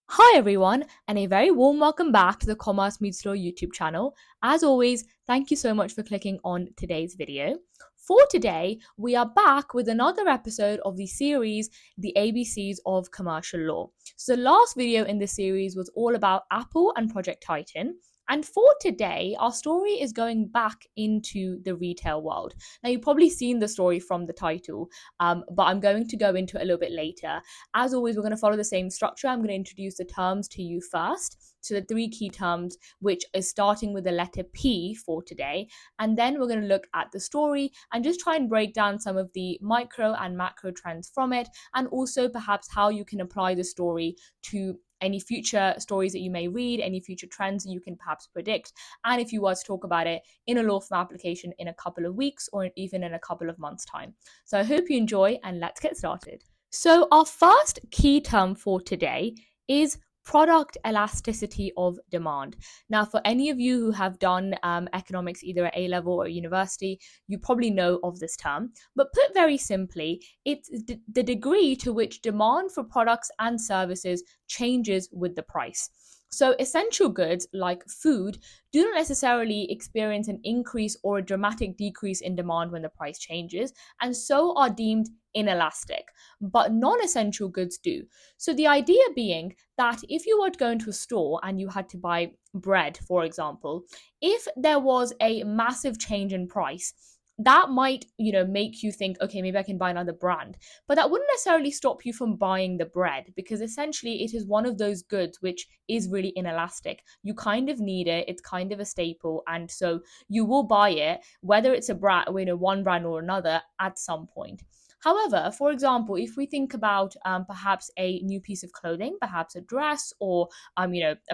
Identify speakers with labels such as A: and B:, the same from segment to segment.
A: Hi everyone, and a very warm welcome back to the Commerce Meets Law YouTube channel. As always, thank you so much for clicking on today's video. For today, we are back with another episode of the series, The ABCs of Commercial Law. So the last video in the series was all about Apple and Project Titan. And for today, our story is going back into the retail world. Now, you've probably seen the story from the title, but I'm going to go into it a little bit later. As always, we're going to follow the same structure. I'm going to introduce the terms to you first. So the three key terms, which is starting with the letter P for today. And then we're going to look at the story and just try and break down some of the micro and macro trends from it, and also perhaps how you can apply the story to any future stories that you may read, any future trends that you can perhaps predict, and if you were to talk about it in a law firm application in a couple of weeks or even in a couple of months' time. So I hope you enjoy, and let's get started. So our first key term for today is product elasticity of demand. Now, for any of you who have done economics either at A-level or university, you probably know of this term. But put very simply, it's the degree to which demand for products and services changes with the price. So essential goods like food do not necessarily experience an increase or a dramatic decrease in demand when the price changes, and so are deemed inelastic, but non-essential goods do. So the idea being that if you were to go into a store and you had to buy bread, for example, if there was a massive change in price, that might, make you think, okay, maybe I can buy another brand. But that wouldn't necessarily stop you from buying the bread, because essentially it is one of those goods which is really inelastic. You kind of need it, it's kind of a staple, and so you will buy it, whether it's a brand, one brand or another, at some point. However, for example, if we think about perhaps a new piece of clothing, perhaps a dress or a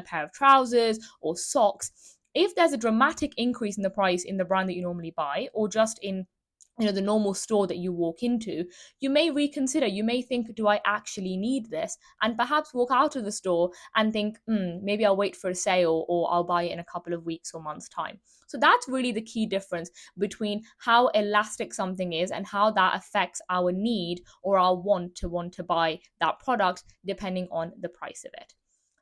A: pair of trousers or socks, if there's a dramatic increase in the price in the brand that you normally buy, or just in the normal store that you walk into, you may reconsider. You may think, do I actually need this? And perhaps walk out of the store and think, maybe I'll wait for a sale, or I'll buy it in a couple of weeks or months' time. So that's really the key difference between how elastic something is and how that affects our need or our want to buy that product, depending on the price of it.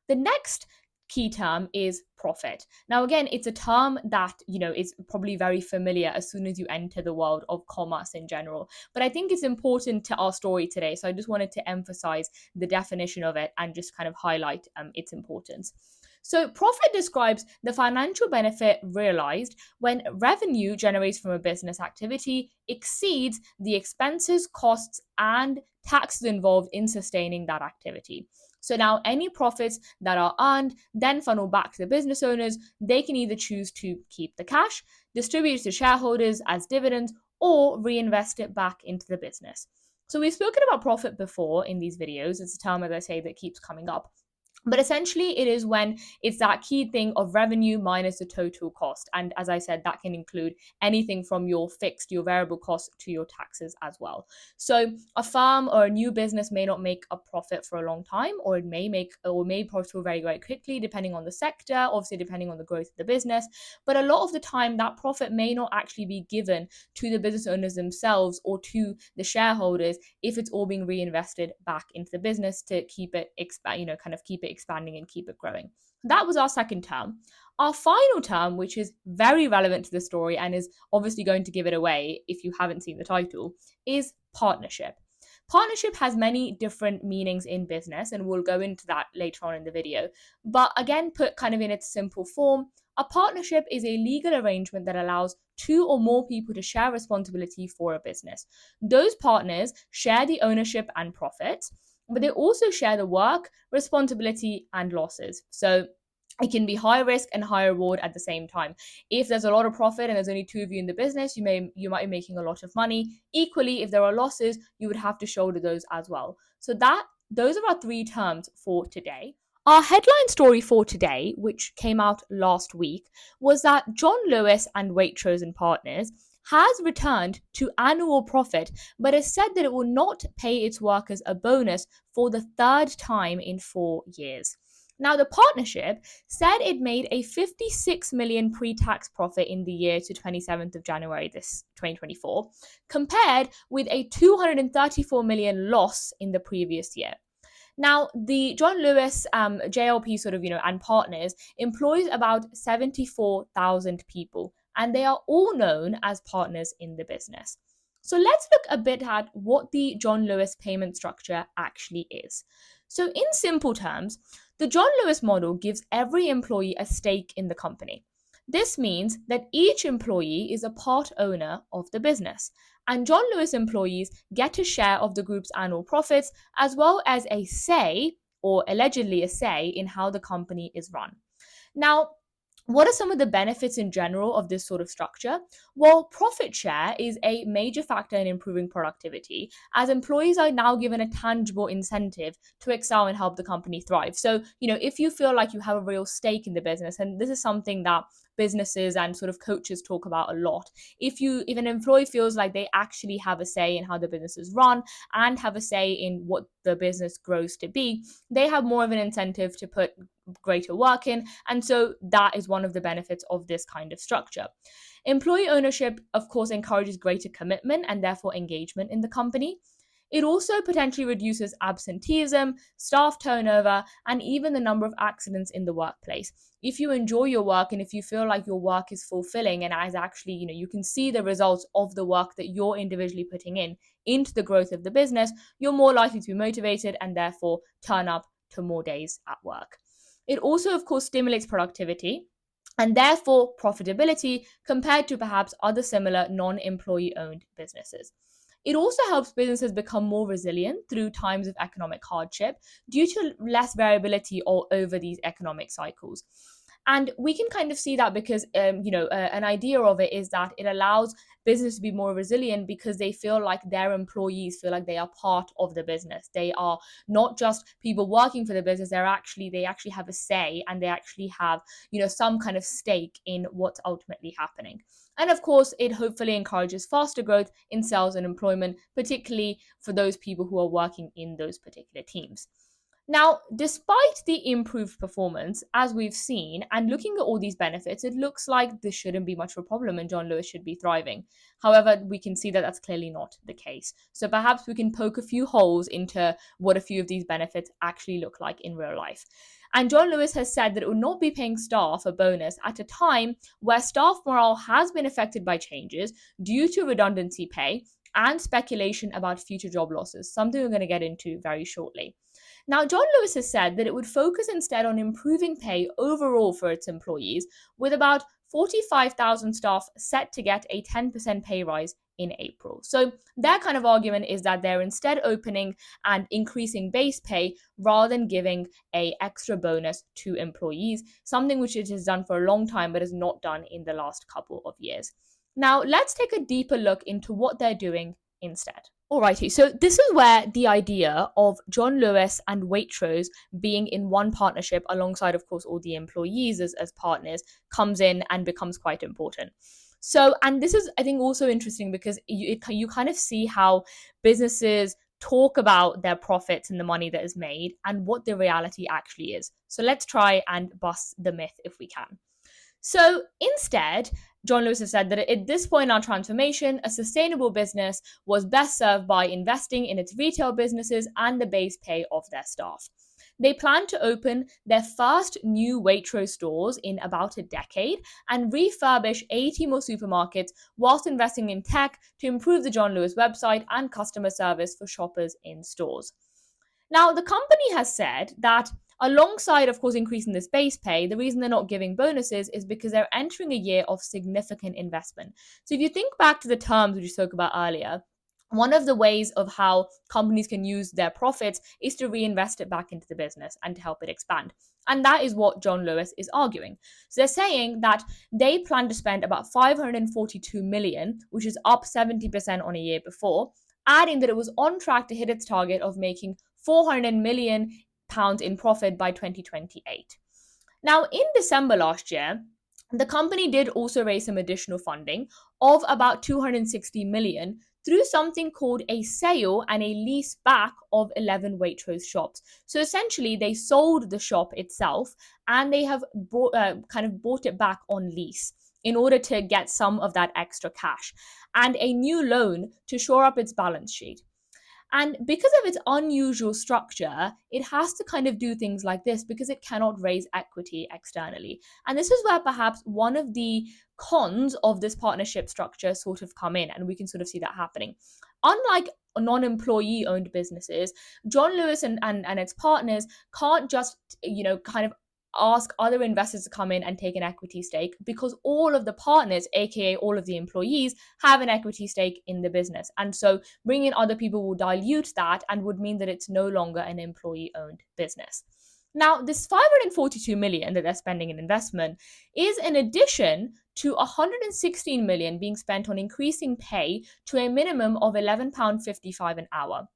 A: The next key term is profit. Now, again, it's a term that, is probably very familiar as soon as you enter the world of commerce in general. But I think it's important to our story today. So I just wanted to emphasize the definition of it and just kind of highlight its importance. So profit describes the financial benefit realized when revenue generated from a business activity exceeds the expenses, costs, and taxes involved in sustaining that activity. So now any profits that are earned then funnel back to the business owners. They can either choose to keep the cash, distribute it to shareholders as dividends, or reinvest it back into the business. So we've spoken about profit before in these videos. It's a term, as I say, that keeps coming up. But essentially, it is when it's that key thing of revenue minus the total cost. And as I said, that can include anything from your fixed, your variable costs, to your taxes as well. So a firm or a new business may not make a profit for a long time, or it may profit very, very quickly, depending on the sector, obviously depending on the growth of the business. But a lot of the time, that profit may not actually be given to the business owners themselves or to the shareholders if it's all being reinvested back into the business to keep it expanding and keep it growing. That was our second term. Our final term, which is very relevant to the story and is obviously going to give it away if you haven't seen the title, is partnership. Partnership has many different meanings in business, and we'll go into that later on in the video. But again, put kind of in its simple form, a partnership is a legal arrangement that allows two or more people to share responsibility for a business. Those partners share the ownership and profits, but they also share the work, responsibility, and losses. So it can be high risk and high reward at the same time. If there's a lot of profit and there's only two of you in the business, you might be making a lot of money. Equally, if there are losses, you would have to shoulder those as well. So those are our three terms for today. Our headline story for today, which came out last week, was that John Lewis and Waitrose and Partners has returned to annual profit, but has said that it will not pay its workers a bonus for the third time in 4 years. Now, the partnership said it made a 56 million pre-tax profit in the year to 27th of January this 2024, compared with a 234 million loss in the previous year. Now, the John Lewis JLP sort of, and partners employs about 74,000 people, and they are all known as partners in the business. So let's look a bit at what the John Lewis payment structure actually is. So, in simple terms, the John Lewis model gives every employee a stake in the company. This means that each employee is a part owner of the business, and John Lewis employees get a share of the group's annual profits as well as a say, or allegedly a say, in how the company is run. Now, what are some of the benefits in general of this sort of structure? Well, profit share is a major factor in improving productivity, as employees are now given a tangible incentive to excel and help the company thrive. So, if you feel like you have a real stake in the business, and this is something that businesses and sort of coaches talk about a lot. If an employee feels like they actually have a say in how the business is run and have a say in what the business grows to be, they have more of an incentive to put greater work in. And so that is one of the benefits of this kind of structure. Employee ownership, of course, encourages greater commitment and therefore engagement in the company. It also potentially reduces absenteeism, staff turnover, and even the number of accidents in the workplace. If you enjoy your work and if you feel like your work is fulfilling and as actually, you can see the results of the work that you're individually putting into the growth of the business, you're more likely to be motivated and therefore turn up to more days at work. It also, of course, stimulates productivity and therefore profitability compared to perhaps other similar non-employee owned businesses. It also helps businesses become more resilient through times of economic hardship due to less variability all over these economic cycles. And we can kind of see that because, an idea of it is that it allows business to be more resilient because they feel like their employees feel like they are part of the business. They are not just people working for the business. They actually have a say and they actually have, some kind of stake in what's ultimately happening. And of course, it hopefully encourages faster growth in sales and employment, particularly for those people who are working in those particular teams. Now, despite the improved performance, as we've seen, and looking at all these benefits, it looks like this shouldn't be much of a problem and John Lewis should be thriving. However, we can see that that's clearly not the case. So perhaps we can poke a few holes into what a few of these benefits actually look like in real life. And John Lewis has said that it will not be paying staff a bonus at a time where staff morale has been affected by changes due to redundancy pay and speculation about future job losses, something we're going to get into very shortly. Now, John Lewis has said that it would focus instead on improving pay overall for its employees, with about 45,000 staff set to get a 10% pay rise in April. So their kind of argument is that they're instead opening and increasing base pay rather than giving a extra bonus to employees, something which it has done for a long time but has not done in the last couple of years. Now, let's take a deeper look into what they're doing instead. Alrighty, so this is where the idea of John Lewis and Waitrose being in one partnership alongside, of course, all the employees as partners comes in and becomes quite important. So, and this is, I think, also interesting because you kind of see how businesses talk about their profits and the money that is made and what the reality actually is. So let's try and bust the myth if we can. So instead, John Lewis has said that at this point in our transformation, a sustainable business was best served by investing in its retail businesses and the base pay of their staff. They plan to open their first new Waitrose stores in about a decade and refurbish 80 more supermarkets whilst investing in tech to improve the John Lewis website and customer service for shoppers in stores. Now, the company has said that alongside, of course, increasing this base pay, the reason they're not giving bonuses is because they're entering a year of significant investment. So if you think back to the terms we spoke about earlier, one of the ways of how companies can use their profits is to reinvest it back into the business and to help it expand. And that is what John Lewis is arguing. So they're saying that they plan to spend about 542 million, which is up 70% on a year before, adding that it was on track to hit its target of making 400 million pounds in profit by 2028. Now, in December last year, the company did also raise some additional funding of about 260 million through something called a sale and a lease back of 11 Waitrose shops. So essentially, they sold the shop itself and they have bought it back on lease in order to get some of that extra cash and a new loan to shore up its balance sheet. And because of its unusual structure, it has to kind of do things like this because it cannot raise equity externally. And this is where perhaps one of the cons of this partnership structure sort of come in, and we can sort of see that happening. Unlike non-employee owned businesses, John Lewis and its partners can't just, kind of ask other investors to come in and take an equity stake, because all of the partners, aka all of the employees, have an equity stake in the business. And so bringing in other people will dilute that and would mean that it's no longer an employee owned business. Now, this 542 million that they're spending in investment is in addition to 116 million being spent on increasing pay to a minimum of £11.55 an hour.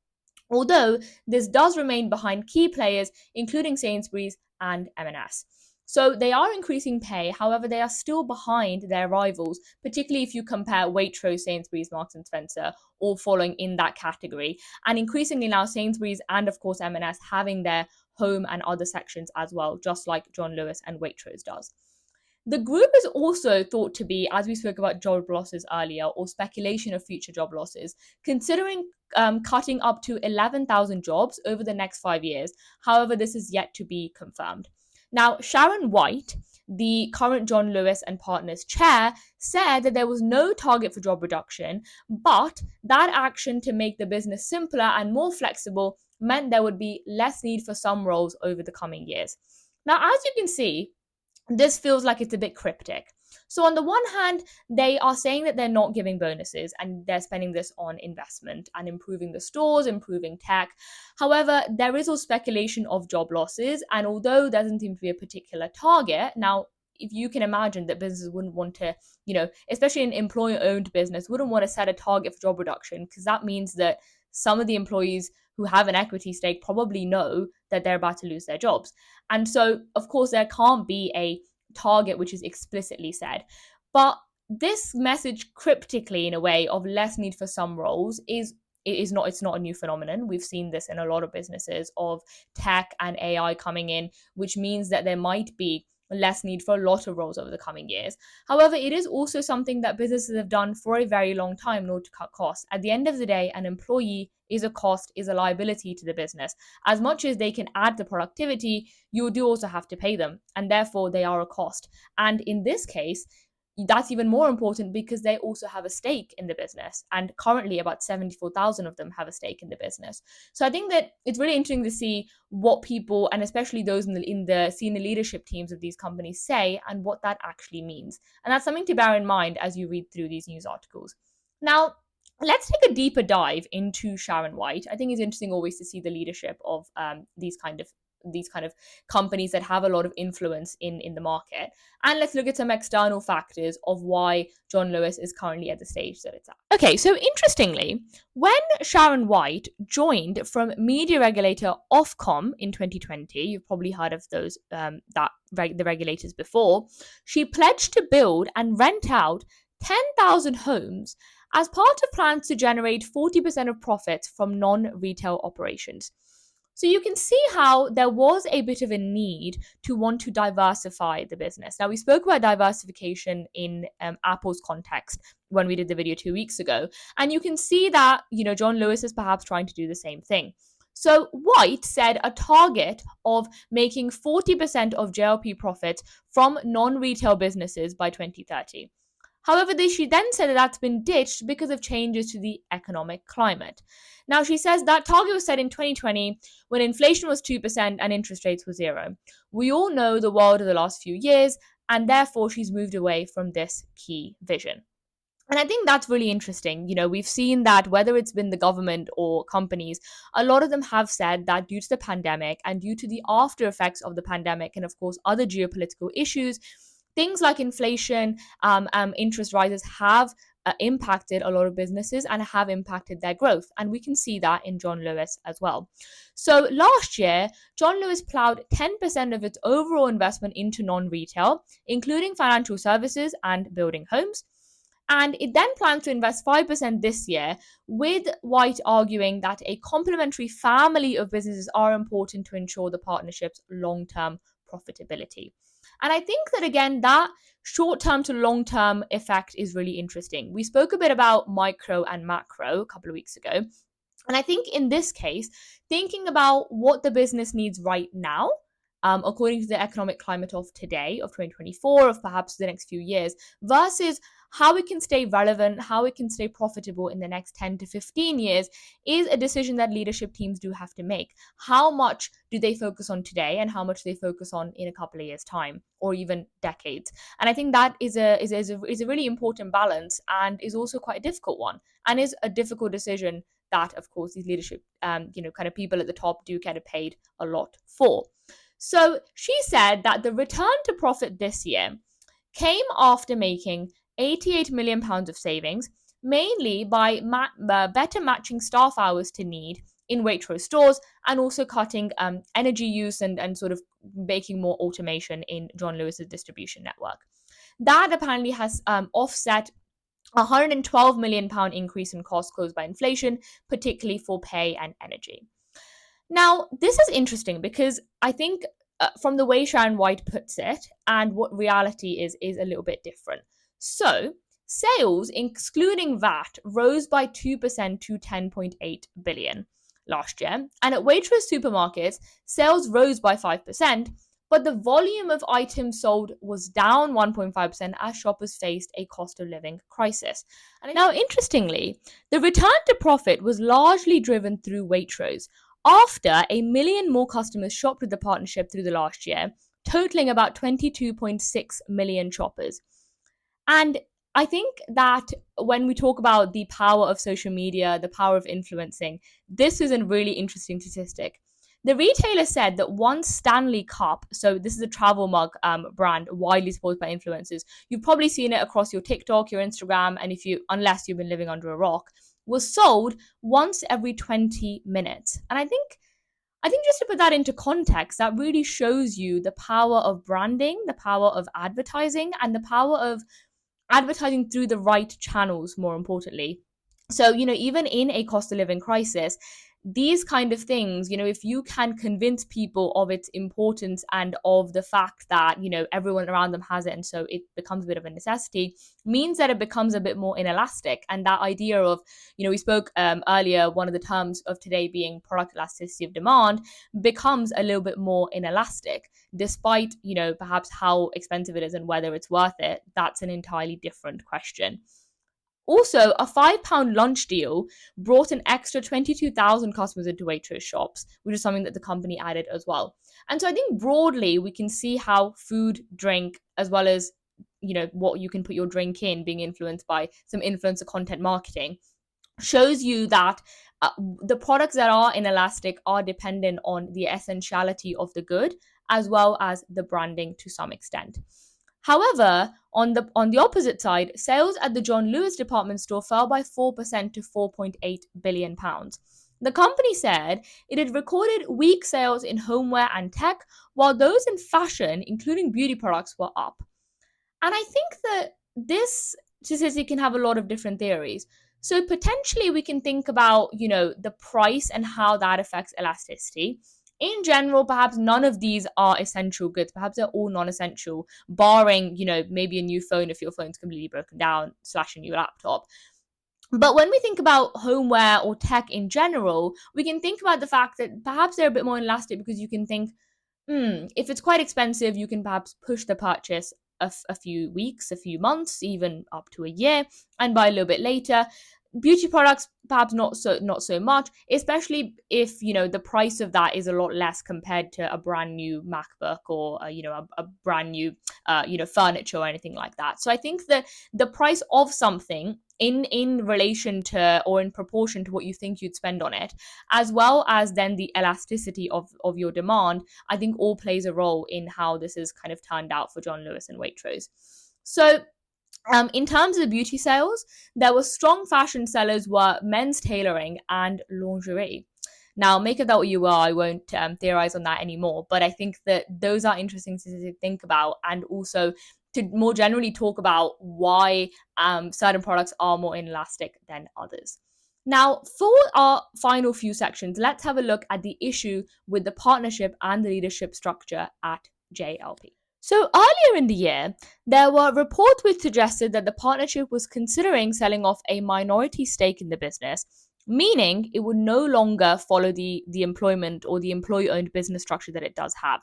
A: Although this does remain behind key players, including Sainsbury's and M&S. So they are increasing pay, however, they are still behind their rivals, particularly if you compare Waitrose, Sainsbury's, Marks and Spencer, all falling in that category. And increasingly now, Sainsbury's and of course M&S having their home and other sections as well, just like John Lewis and Waitrose does. The group is also thought to be, as we spoke about job losses earlier, or speculation of future job losses, considering cutting up to 11,000 jobs over the next 5 years. However, this is yet to be confirmed. Now, Sharon White, the current John Lewis and Partners chair, said that there was no target for job reduction, but that action to make the business simpler and more flexible meant there would be less need for some roles over the coming years. Now, as you can see, this feels like it's a bit cryptic. So on the one hand, they are saying that they're not giving bonuses and they're spending this on investment and improving the stores, improving tech. However, there is also speculation of job losses, and although there doesn't seem to be a particular target, now if you can imagine that businesses wouldn't want to, especially an employer-owned business, wouldn't want to set a target for job reduction, because that means that some of the employees who have an equity stake probably know that they're about to lose their jobs. And so, of course, there can't be a target which is explicitly said. But this message cryptically, in a way, of less need for some roles it's not a new phenomenon. We've seen this in a lot of businesses of tech and AI coming in, which means that there might be less need for a lot of roles over the coming years. However, it is also something that businesses have done for a very long time in order to cut costs. At the end of the day, an employee is a cost, is a liability to the business. As much as they can add the productivity, you do also have to pay them, and therefore they are a cost. And in this case, that's even more important because they also have a stake in the business, and currently about 74,000 of them have a stake in the business. So I think that it's really interesting to see what people, and especially those in the senior leadership teams of these companies, say and what that actually means. And that's something to bear in mind as you read through these news articles. Now, let's take a deeper dive into Sharon White. I think it's interesting always to see the leadership of these kind of companies that have a lot of influence in the market. And let's look at some external factors of why John Lewis is currently at the stage that it's at. Okay, so interestingly, when Sharon White joined from media regulator Ofcom in 2020, you've probably heard of those the regulators before, she pledged to build and rent out 10,000 homes as part of plans to generate 40% of profits from non-retail operations. So you can see how there was a bit of a need to want to diversify the business. Now, we spoke about diversification in Apple's context when we did the video 2 weeks ago. And you can see that, John Lewis is perhaps trying to do the same thing. So White said a target of making 40% of JLP profits from non-retail businesses by 2030. However, she then said that that's been ditched because of changes to the economic climate. Now, she says that target was set in 2020 when inflation was 2% and interest rates were 0. We all know the world of the last few years, and therefore she's moved away from this key vision. And I think that's really interesting. We've seen that whether it's been the government or companies, a lot of them have said that due to the pandemic and due to the after effects of the pandemic and, of course, other geopolitical issues, things like inflation, interest rises have impacted a lot of businesses and have impacted their growth. And we can see that in John Lewis as well. So last year, John Lewis plowed 10% of its overall investment into non-retail, including financial services and building homes. And it then plans to invest 5% this year, with White arguing that a complementary family of businesses are important to ensure the partnership's long-term profitability. And I think that, again, that short-term to long-term effect is really interesting. We spoke a bit about micro and macro a couple of weeks ago. And I think in this case, thinking about what the business needs right now, according to the economic climate of today, of 2024, of perhaps the next few years, versus how it can stay relevant, how it can stay profitable in the next 10 to 15 years, is a decision that leadership teams do have to make. How much do they focus on today, and how much they focus on in a couple of years' time, or even decades? And I think that is a really important balance, and is also quite a difficult one, and is a difficult decision that, of course, these leadership, kind of people at the top do get paid a lot for. So she said that the return to profit this year came after making £88 million of savings, mainly by better matching staff hours to need in Waitrose stores, and also cutting energy use, and sort of making more automation in John Lewis's distribution network. That apparently has offset £112 million increase in costs caused by inflation, particularly for pay and energy. Now, this is interesting because I think from the way Sharon White puts it and what reality is a little bit different. So, sales, excluding VAT, rose by 2% to 10.8 billion last year. And at Waitrose supermarkets, sales rose by 5%, but the volume of items sold was down 1.5% as shoppers faced a cost of living crisis. And now, interestingly, the return to profit was largely driven through Waitrose, after 1 million more customers shopped with the partnership through the last year, totaling about 22.6 million shoppers. And I think that when we talk about the power of social media, the power of influencing, this is a really interesting statistic. The retailer said that one Stanley Cup, so this is a travel mug brand widely supported by influencers. You've probably seen it across your TikTok, your Instagram, and unless you've been living under a rock, was sold once every 20 minutes. And I think just to put that into context, that really shows you the power of branding, the power of advertising, and the power of advertising through the right channels, more importantly. So, even in a cost of living crisis, these kind of things, if you can convince people of its importance and of the fact that, everyone around them has it, and so it becomes a bit of a necessity, means that it becomes a bit more inelastic. And that idea of, we spoke earlier, one of the terms of today being product elasticity of demand, becomes a little bit more inelastic, despite, perhaps how expensive it is and whether it's worth it. That's an entirely different question. Also, a £5 lunch deal brought an extra 22,000 customers into Waitrose shops, which is something that the company added as well. And so I think broadly we can see how food, drink, as well as what you can put your drink in, being influenced by some influencer content marketing, shows you that the products that are inelastic are dependent on the essentiality of the good, as well as the branding to some extent. However, on the opposite side, sales at the John Lewis department store fell by 4% to £4.8 billion. The company said it had recorded weak sales in homeware and tech, while those in fashion, including beauty products, were up. And I think that this statistic can have a lot of different theories. So potentially we can think about, the price and how that affects elasticity. In general, perhaps none of these are essential goods. Perhaps they're all non-essential, barring, maybe a new phone if your phone's completely broken down, / a new laptop. But when we think about homeware or tech in general, we can think about the fact that perhaps they're a bit more elastic, because you can think, if it's quite expensive, you can perhaps push the purchase a few weeks, a few months, even up to a year, and buy a little bit later. Beauty products, perhaps not so much, especially if the price of that is a lot less compared to a brand new MacBook or a brand new furniture or anything like that. So I think that the price of something in relation to, or in proportion to, what you think you'd spend on it, as well as then the elasticity of your demand, I think all plays a role in how this is kind of turned out for John Lewis and Waitrose. So in terms of the beauty sales, there were strong fashion sellers were men's tailoring and lingerie. Now, make of that what you will. I won't theorize on that anymore, but I think that those are interesting to think about, and also to more generally talk about why certain products are more inelastic than others. Now, for our final few sections, let's have a look at the issue with the partnership and the leadership structure at JLP. So earlier in the year, there were reports which suggested that the partnership was considering selling off a minority stake in the business, meaning it would no longer follow the employment or the employee-owned business structure that it does have.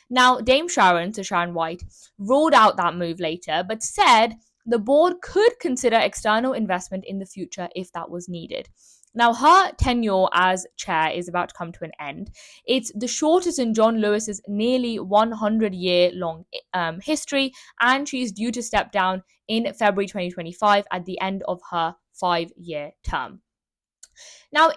A: Now, Dame Sharon, so Sharon White, ruled out that move later, but said the board could consider external investment in the future if that was needed. Now, her tenure as chair is about to come to an end. It's the shortest in John Lewis's nearly 100-year-long history, and she's due to step down in February 2025 at the end of her 5-year term. Now,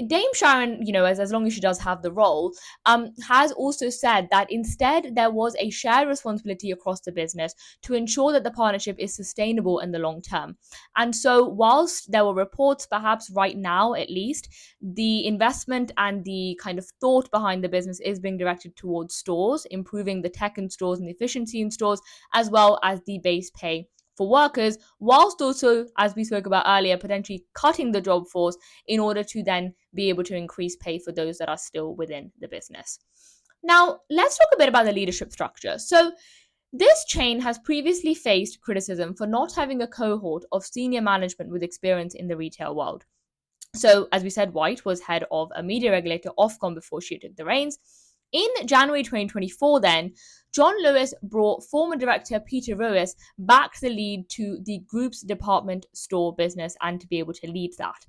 A: Dame Sharon, as long as she does have the role, has also said that instead there was a shared responsibility across the business to ensure that the partnership is sustainable in the long term. And so, whilst there were reports, perhaps right now at least, the investment and the kind of thought behind the business is being directed towards stores, improving the tech in stores and the efficiency in stores, as well as the base pay for workers, whilst also, as we spoke about earlier, potentially cutting the job force in order to then be able to increase pay for those that are still within the business. Now, let's talk a bit about the leadership structure. So, this chain has previously faced criticism for not having a cohort of senior management with experience in the retail world. So, as we said, White was head of a media regulator, Ofcom, before she took the reins. In January 2024, then, John Lewis brought former director Peter Rowes back to the lead to the group's department store business and to be able to lead that.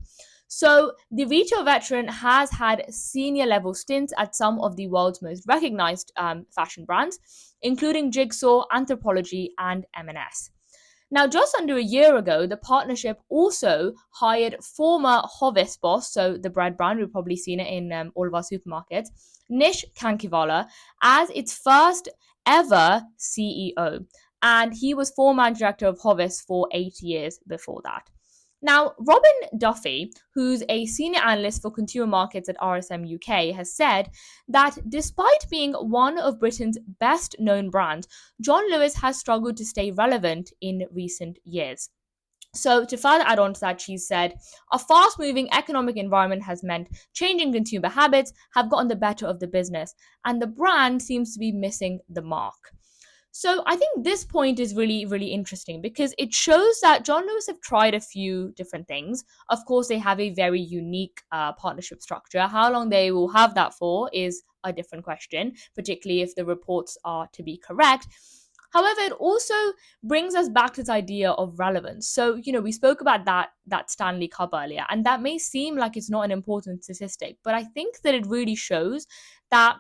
A: So, the retail veteran has had senior level stints at some of the world's most recognized fashion brands, including Jigsaw, Anthropologie, and M&S. Now, just under a year ago, the partnership also hired former Hovis boss, so the bread brand, we've probably seen it in all of our supermarkets, Nish Kankivala, as its first ever CEO. And he was former director of Hovis for 8 years before that. Now, Robin Duffy, who's a senior analyst for consumer markets at RSM UK, has said that despite being one of Britain's best known brands, John Lewis has struggled to stay relevant in recent years. So, to further add on to that, she said, a fast moving economic environment has meant changing consumer habits have gotten the better of the business, and the brand seems to be missing the mark. So I think this point is really, really interesting because it shows that John Lewis have tried a few different things. Of course, they have a very unique partnership structure. How long they will have that for is a different question, particularly if the reports are to be correct. However, it also brings us back to this idea of relevance. So, we spoke about that Stanley Cup earlier, and that may seem like it's not an important statistic, but I think that it really shows that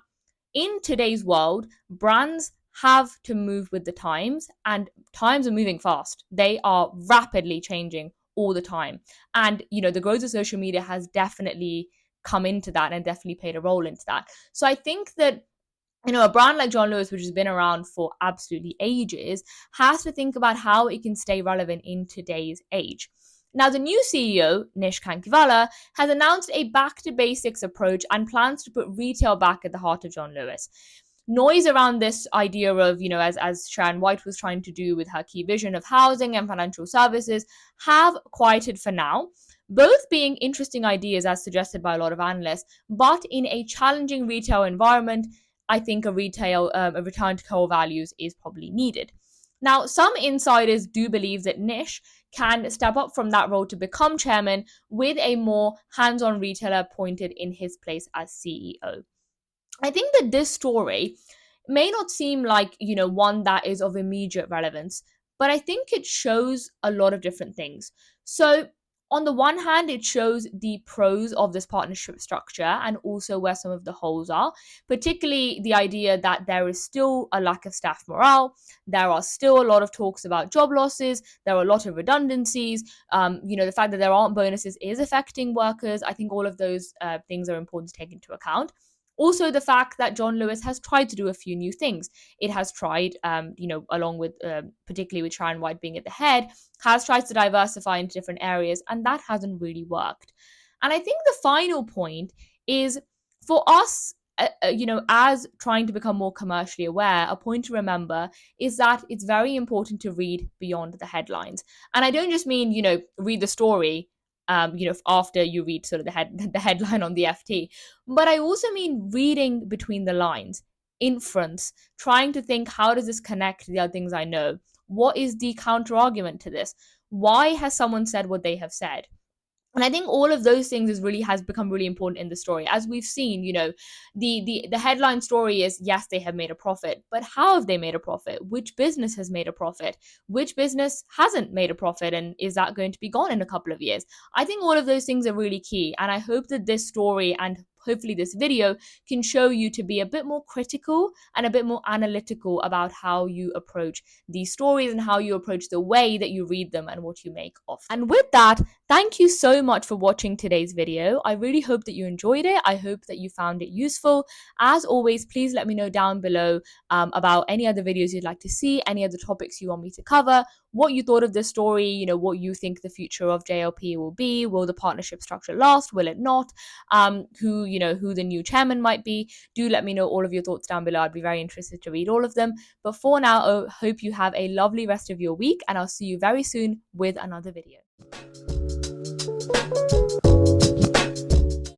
A: in today's world, brands have to move with the times, and times are moving fast. They are rapidly changing all the time. And, the growth of social media has definitely come into that and definitely played a role into that. So I think that a brand like John Lewis, which has been around for absolutely ages, has to think about how it can stay relevant in today's age. Now, the new CEO, Nish Kankivala, has announced a back to basics approach and plans to put retail back at the heart of John Lewis. Noise around this idea of, as Sharon White was trying to do with her key vision of housing and financial services, have quieted for now, both being interesting ideas as suggested by a lot of analysts, but in a challenging retail environment, I think a return to core values is probably needed. Now, some insiders do believe that Nish can step up from that role to become chairman with a more hands-on retailer appointed in his place as CEO. I think that this story may not seem like, one that is of immediate relevance, but I think it shows a lot of different things. So, on the one hand, it shows the pros of this partnership structure and also where some of the holes are, particularly the idea that there is still a lack of staff morale. There are still a lot of talks about job losses. There are a lot of redundancies. The fact that there aren't bonuses is affecting workers. I think all of those things are important to take into account. Also, the fact that John Lewis has tried to do a few new things. It has tried, along with, particularly with Sharon White being at the head, has tried to diversify into different areas, and that hasn't really worked. And I think the final point is for us, as trying to become more commercially aware, a point to remember is that it's very important to read beyond the headlines. And I don't just mean, read the story, after you read sort of the headline on the FT. But I also mean reading between the lines, inference, trying to think, how does this connect to the other things I know? What is the counter argument to this? Why has someone said what they have said? And I think all of those things has become really important in the story. As we've seen, the headline story is, yes, they have made a profit, but how have they made a profit? Which business has made a profit? Which business hasn't made a profit, and is that going to be gone in a couple of years? I think all of those things are really key, and I hope that this story and hopefully this video can show you to be a bit more critical and a bit more analytical about how you approach these stories and how you approach the way that you read them and what you make of them. And with that, thank you so much for watching today's video. I really hope that you enjoyed it. I hope that you found it useful. As always, please let me know down below about any other videos you'd like to see, any other topics you want me to cover, what you thought of this story, what you think the future of JLP will be. Will the partnership structure last? Will it not? Who the new chairman might be. Do let me know all of your thoughts down below. I'd be very interested to read all of them. But for now, I hope you have a lovely rest of your week, and I'll see you very soon with another video.